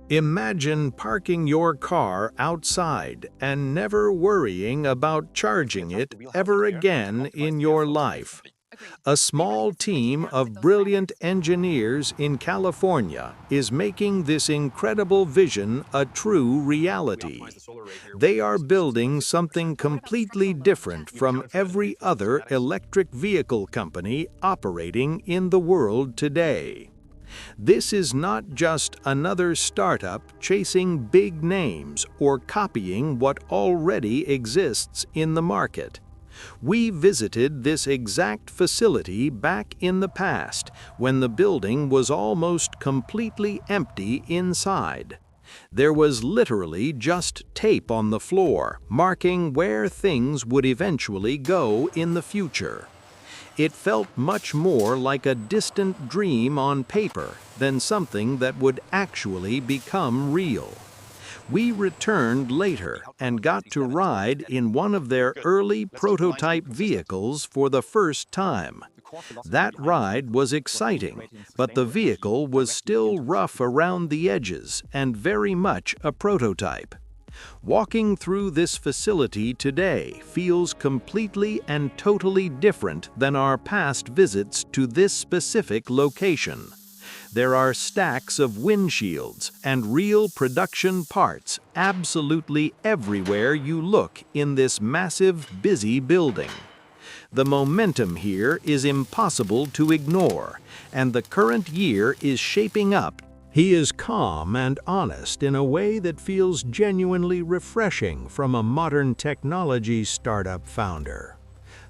Imagine parking your car outside and never worrying about charging it ever again in your life. A small team of brilliant engineers in California is making this incredible vision a true reality. They are building something completely different from every other electric vehicle company operating in the world today. This is not just another startup chasing big names or copying what already exists in the market. We visited this exact facility back in the past when the building was almost completely empty inside. There was literally just tape on the floor, marking where things would eventually go in the future. It felt much more like a distant dream on paper than something that would actually become real. We returned later and got to ride in one of their early prototype vehicles for the first time. That ride was exciting, but the vehicle was still rough around the edges and very much a prototype. Walking through this facility today feels completely and totally different than our past visits to this specific location. There are stacks of windshields and real production parts absolutely everywhere you look in this massive, busy building. The momentum here is impossible to ignore, and the current year is shaping up. He is calm and honest in a way that feels genuinely refreshing from a modern technology startup founder.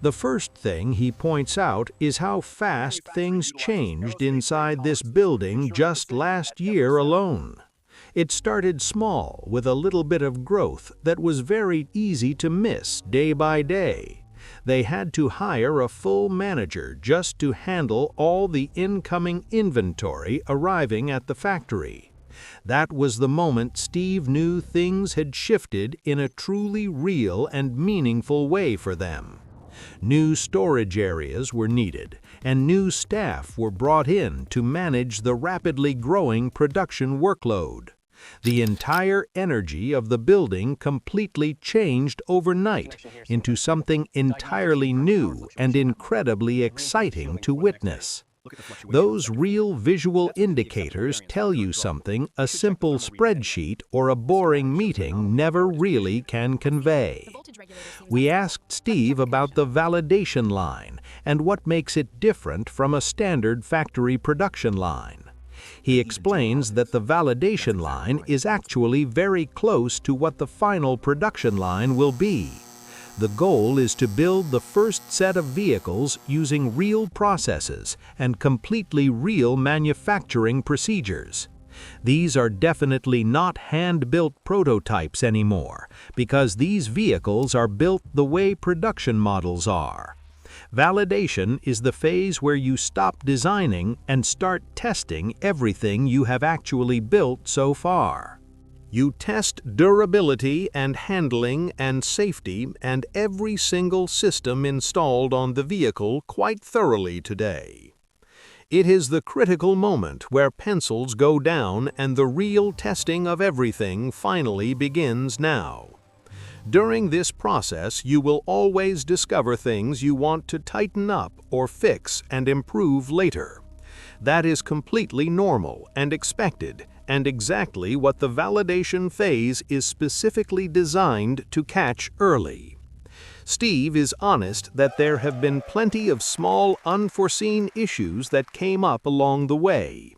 The first thing he points out is how fast things changed inside this building just last year alone. It started small with a little bit of growth that was very easy to miss day by day. They had to hire a full manager just to handle all the incoming inventory arriving at the factory. That was the moment Steve knew things had shifted in a truly real and meaningful way for them. New storage areas were needed, and new staff were brought in to manage the rapidly growing production workload. The entire energy of the building completely changed overnight into something entirely new and incredibly exciting to witness. Those real visual indicators tell you something a simple spreadsheet or a boring meeting never really can convey. We asked Steve about the validation line and what makes it different from a standard factory production line. He explains that the validation line is actually very close to what the final production line will be. The goal is to build the first set of vehicles using real processes and completely real manufacturing procedures. These are definitely not hand-built prototypes anymore, because these vehicles are built the way production models are. Validation is the phase where you stop designing and start testing everything you have actually built so far. You test durability and handling and safety and every single system installed on the vehicle quite thoroughly today. It is the critical moment where pencils go down and the real testing of everything finally begins now. During this process, you will always discover things you want to tighten up or fix and improve later. That is completely normal and expected, and exactly what the validation phase is specifically designed to catch early. Steve is honest that there have been plenty of small, unforeseen issues that came up along the way.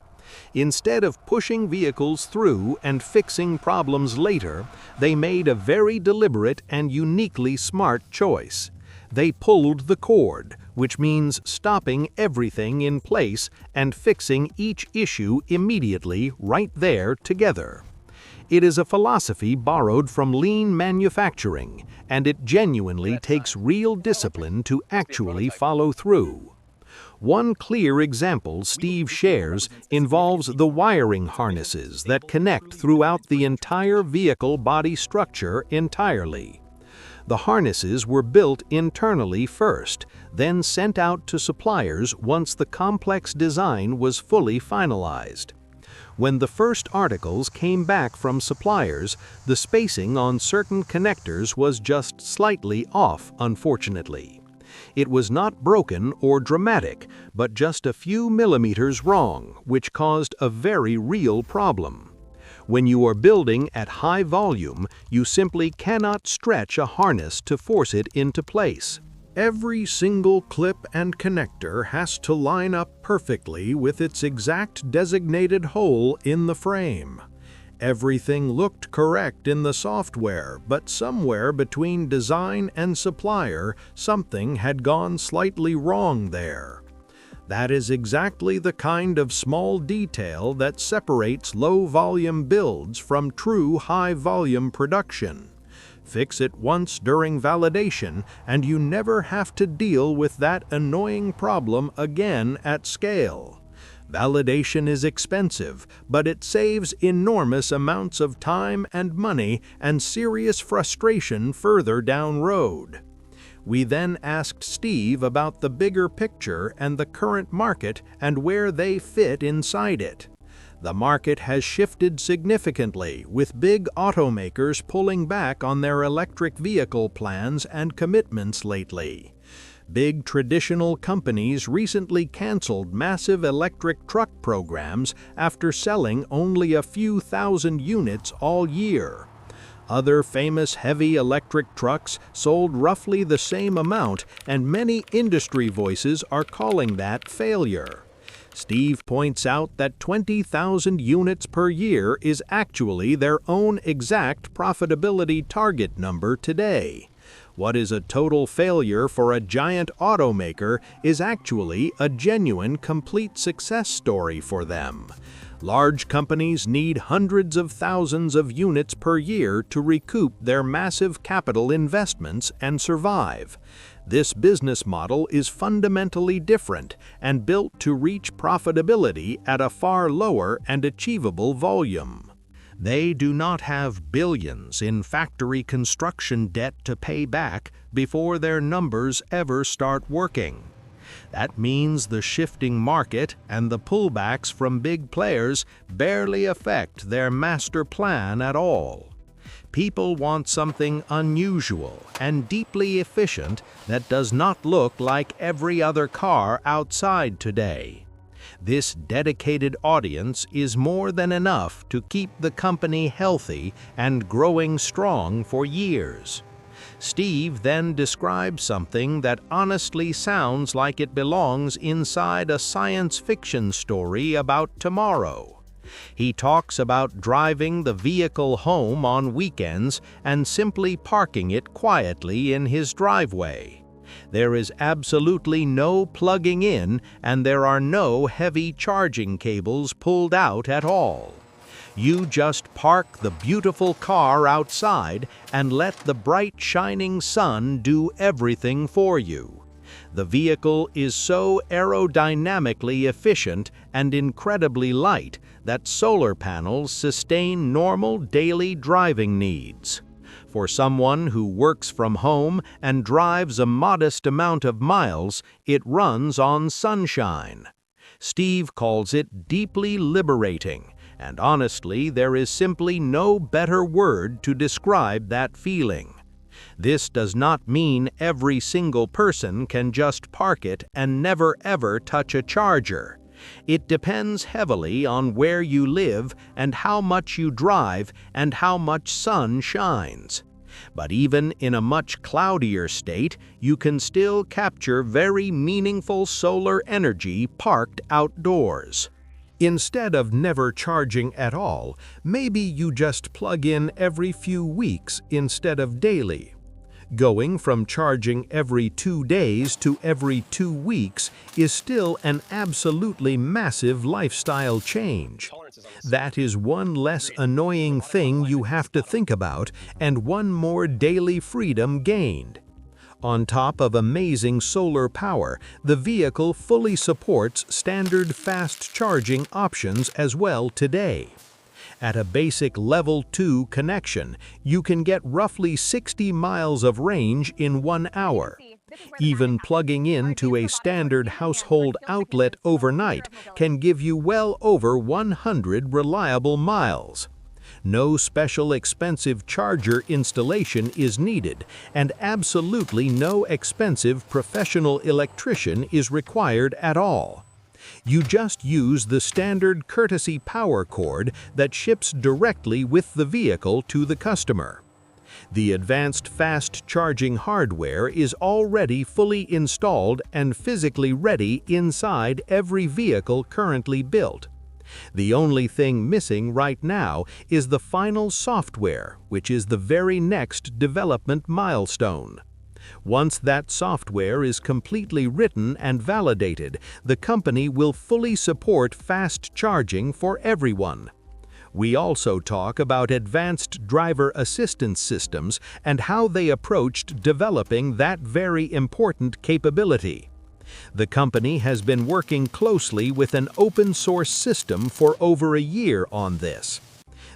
Instead of pushing vehicles through and fixing problems later, they made a very deliberate and uniquely smart choice. They pulled the cord, which means stopping everything in place and fixing each issue immediately right there together. It is a philosophy borrowed from lean manufacturing, and it genuinely takes real discipline to actually follow through. One clear example Steve shares involves the wiring harnesses that connect throughout the entire vehicle body structure entirely. The harnesses were built internally first, then sent out to suppliers once the complex design was fully finalized. When the first articles came back from suppliers, the spacing on certain connectors was just slightly off, unfortunately. It was not broken or dramatic, but just a few millimeters wrong, which caused a very real problem. When you are building at high volume, you simply cannot stretch a harness to force it into place. Every single clip and connector has to line up perfectly with its exact designated hole in the frame. Everything looked correct in the software, but somewhere between design and supplier, something had gone slightly wrong there. That is exactly the kind of small detail that separates low-volume builds from true high-volume production. Fix it once during validation, and you never have to deal with that annoying problem again at scale. Validation is expensive, but it saves enormous amounts of time and money and serious frustration further down road. We then asked Steve about the bigger picture and the current market and where they fit inside it. The market has shifted significantly, with big automakers pulling back on their electric vehicle plans and commitments lately. Big traditional companies recently canceled massive electric truck programs after selling only a few thousand units all year. Other famous heavy electric trucks sold roughly the same amount, and many industry voices are calling that failure. Steve points out that 20,000 units per year is actually their own exact profitability target number today. What is a total failure for a giant automaker is actually a genuine, complete success story for them. Large companies need hundreds of thousands of units per year to recoup their massive capital investments and survive. This business model is fundamentally different and built to reach profitability at a far lower and achievable volume. They do not have billions in factory construction debt to pay back before their numbers ever start working. That means the shifting market and the pullbacks from big players barely affect their master plan at all. People want something unusual and deeply efficient that does not look like every other car outside today. This dedicated audience is more than enough to keep the company healthy and growing strong for years. Steve then describes something that honestly sounds like it belongs inside a science fiction story about tomorrow. He talks about driving the vehicle home on weekends and simply parking it quietly in his driveway. There is absolutely no plugging in, and there are no heavy charging cables pulled out at all. You just park the beautiful car outside and let the bright shining sun do everything for you. The vehicle is so aerodynamically efficient and incredibly light that solar panels sustain normal daily driving needs. For someone who works from home and drives a modest amount of miles, it runs on sunshine. Steve calls it deeply liberating, and honestly, there is simply no better word to describe that feeling. This does not mean every single person can just park it and never ever touch a charger. It depends heavily on where you live and how much you drive and how much sun shines. But even in a much cloudier state, you can still capture very meaningful solar energy parked outdoors. Instead of never charging at all, maybe you just plug in every few weeks instead of daily. Going from charging every 2 days to every 2 weeks is still an absolutely massive lifestyle change. That is one less annoying thing you have to think about and one more daily freedom gained. On top of amazing solar power, the vehicle fully supports standard fast charging options as well today. At a basic Level 2 connection, you can get roughly 60 miles of range in 1 hour. Even plugging into a standard household outlet overnight can give you well over 100 reliable miles. No special expensive charger installation is needed, and absolutely no expensive professional electrician is required at all. You just use the standard courtesy power cord that ships directly with the vehicle to the customer. The advanced fast charging hardware is already fully installed and physically ready inside every vehicle currently built. The only thing missing right now is the final software, which is the very next development milestone. Once that software is completely written and validated, the company will fully support fast charging for everyone. We also talk about advanced driver assistance systems and how they approached developing that very important capability. The company has been working closely with an open-source system for over a year on this.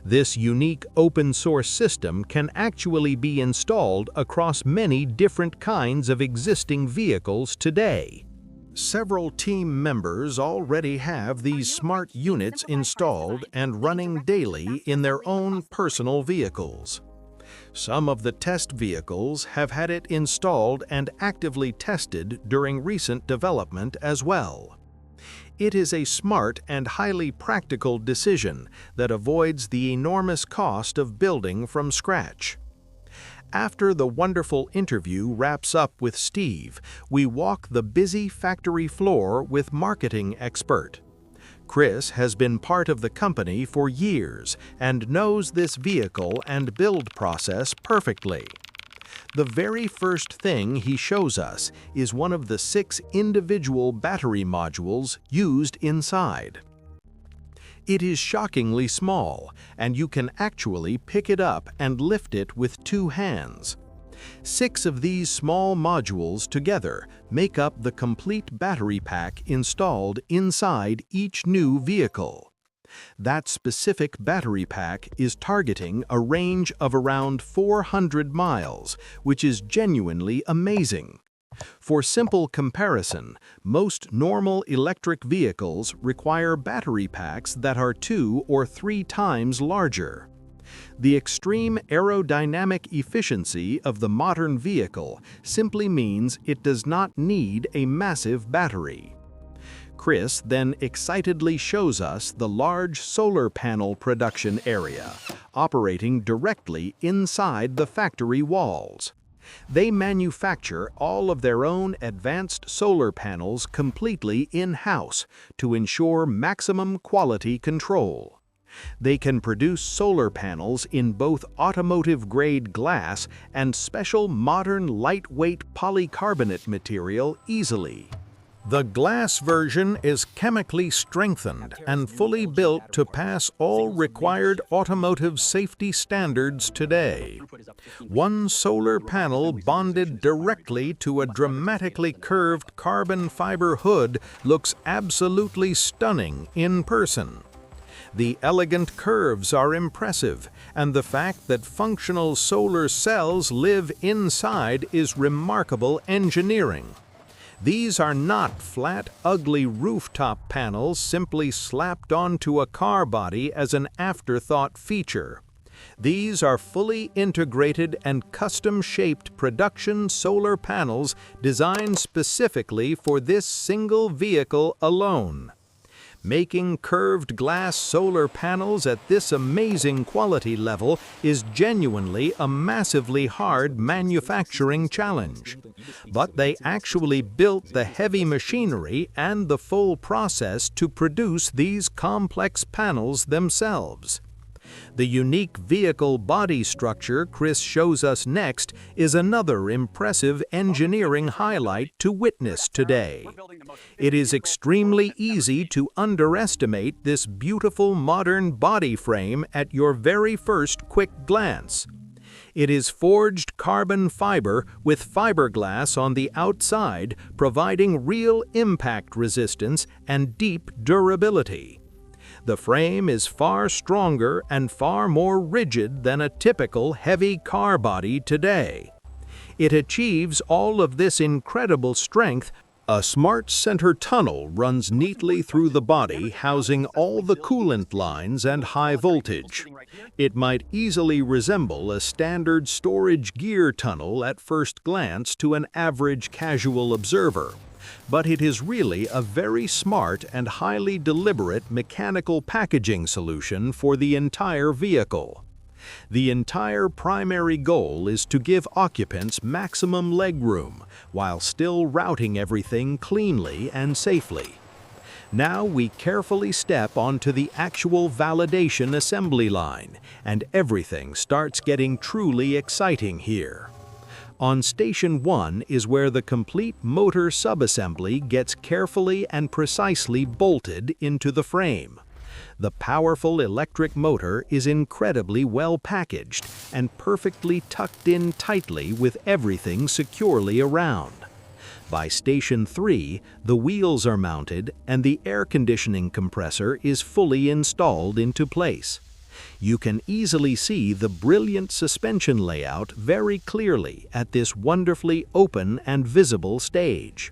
This unique open-source system can actually be installed across many different kinds of existing vehicles today. Several team members already have these smart units installed and running daily in their own personal vehicles. Some of the test vehicles have had it installed and actively tested during recent development as well. It is a smart and highly practical decision that avoids the enormous cost of building from scratch. After the wonderful interview wraps up with Steve, we walk the busy factory floor with marketing expert. Chris has been part of the company for years and knows this vehicle and build process perfectly. The very first thing he shows us is one of the 6 individual battery modules used inside. It is shockingly small, and you can actually pick it up and lift it with 2 hands. 6 of these small modules together make up the complete battery pack installed inside each new vehicle. That specific battery pack is targeting a range of around 400 miles, which is genuinely amazing. For simple comparison, most normal electric vehicles require battery packs that are 2 or 3 times larger. The extreme aerodynamic efficiency of the modern vehicle simply means it does not need a massive battery. Chris then excitedly shows us the large solar panel production area, operating directly inside the factory walls. They manufacture all of their own advanced solar panels completely in-house to ensure maximum quality control. They can produce solar panels in both automotive-grade glass and special modern lightweight polycarbonate material easily. The glass version is chemically strengthened and fully built to pass all required automotive safety standards today. One solar panel bonded directly to a dramatically curved carbon fiber hood looks absolutely stunning in person. The elegant curves are impressive, and the fact that functional solar cells live inside is remarkable engineering. These are not flat, ugly rooftop panels simply slapped onto a car body as an afterthought feature. These are fully integrated and custom-shaped production solar panels designed specifically for this single vehicle alone. Making curved glass solar panels at this amazing quality level is genuinely a massively hard manufacturing challenge. But they actually built the heavy machinery and the full process to produce these complex panels themselves. The unique vehicle body structure Chris shows us next is another impressive engineering highlight to witness today. It is extremely easy to underestimate this beautiful modern body frame at your very first quick glance. It is forged carbon fiber with fiberglass on the outside, providing real impact resistance and deep durability. The frame is far stronger and far more rigid than a typical heavy car body today. It achieves all of this incredible strength. A smart center tunnel runs neatly through the body, housing all the coolant lines and high voltage. It might easily resemble a standard storage gear tunnel at first glance to an average casual observer, but it is really a very smart and highly deliberate mechanical packaging solution for the entire vehicle. The entire primary goal is to give occupants maximum legroom while still routing everything cleanly and safely. Now we carefully step onto the actual validation assembly line, and everything starts getting truly exciting here. On Station 1 is where the complete motor subassembly gets carefully and precisely bolted into the frame. The powerful electric motor is incredibly well packaged and perfectly tucked in tightly with everything securely around. By Station 3, the wheels are mounted and the air conditioning compressor is fully installed into place. You can easily see the brilliant suspension layout very clearly at this wonderfully open and visible stage.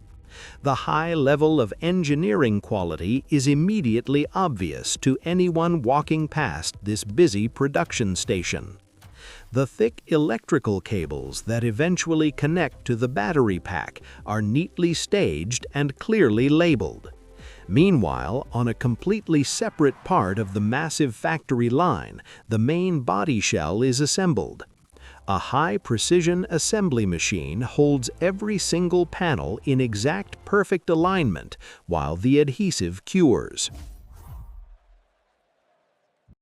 The high level of engineering quality is immediately obvious to anyone walking past this busy production station. The thick electrical cables that eventually connect to the battery pack are neatly staged and clearly labeled. Meanwhile, on a completely separate part of the massive factory line, the main body shell is assembled. A high-precision assembly machine holds every single panel in exact perfect alignment while the adhesive cures.